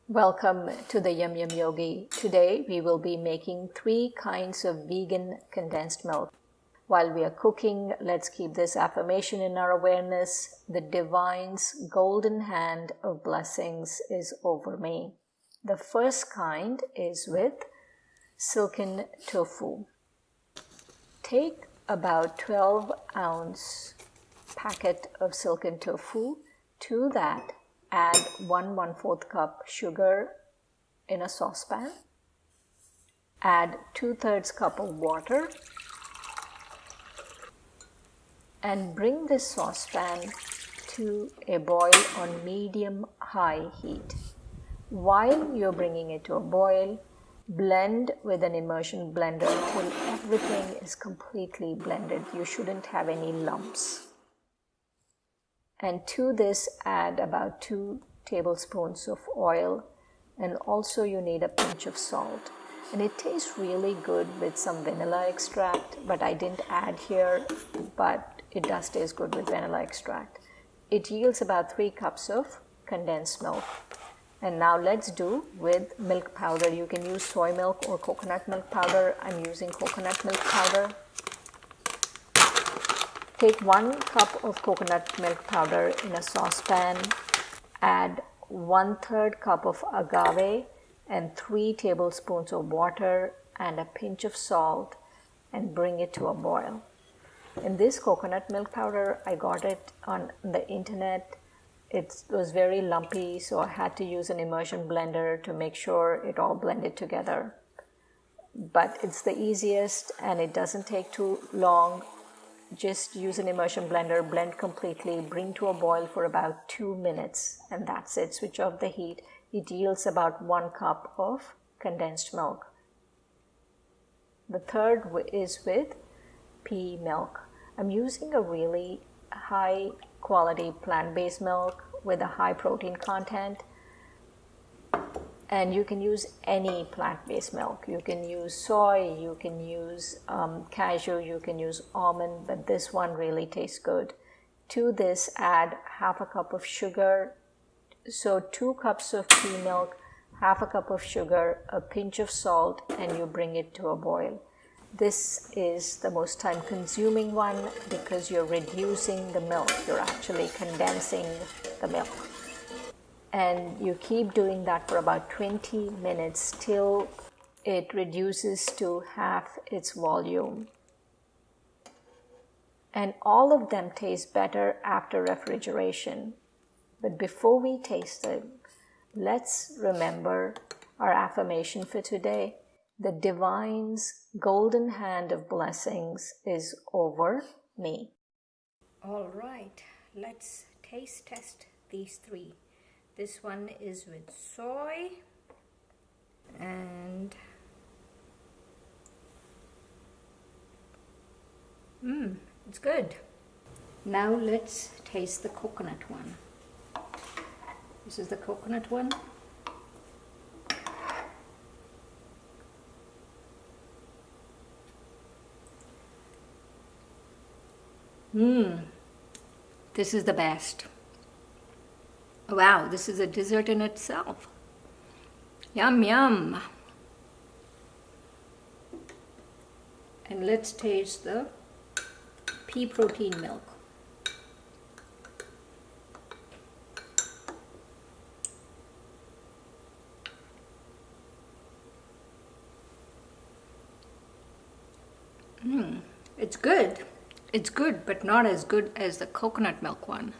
Welcome to the Yum Yum Yogi. Today we will be making 3 kinds of vegan condensed milk. While we are cooking, let's keep this affirmation in our awareness. The divine's golden hand of blessings is over me. The first kind is with silken tofu. Take about 12-ounce packet of silken tofu. To that, add 1/4 cup sugar in a saucepan. Add 2/3 cup of water and bring this saucepan to a boil on medium-high heat. While you're bringing it to a boil, blend with an immersion blender till everything is completely blended. You shouldn't have any lumps. And to this, add about 2 tablespoons of oil, and also you need a pinch of salt. And it tastes really good with some vanilla extract, but I didn't add here, but it does taste good with vanilla extract. It yields about 3 cups of condensed milk. And now let's do with milk powder. You can use soy milk or coconut milk powder. I'm using coconut milk powder. Take 1 cup of coconut milk powder in a saucepan, add 1/3 cup of agave and 3 tablespoons of water and a pinch of salt, and bring it to a boil. In this coconut milk powder, I got it on the internet. It was very lumpy, so I had to use an immersion blender to make sure it all blended together. But it's the easiest and it doesn't take too long. Just use an immersion blender, blend completely, bring to a boil for about 2 minutes, and that's it. Switch off the heat. It yields about 1 cup of condensed milk. The third is with pea milk. I'm using a really high quality plant-based milk with a high protein content. And you can use any plant-based milk. You can use soy, you can use cashew, you can use almond, but this one really tastes good. To this, add 1/2 cup of sugar. So 2 cups of pea milk, 1/2 cup of sugar, a pinch of salt, and you bring it to a boil. This is the most time-consuming one because you're reducing the milk. You're actually condensing the milk. And you keep doing that for about 20 minutes till it reduces to half its volume. And all of them taste better after refrigeration. But before we taste them, let's remember our affirmation for today. The divine's golden hand of blessings is over me. All right, let's taste test these 3. This one is with soy, and it's good. Now let's taste the coconut one. This is the coconut one. This is the best. Wow, this is a dessert in itself. Yum, yum. And let's taste the pea protein milk. It's good. It's good, but not as good as the coconut milk one.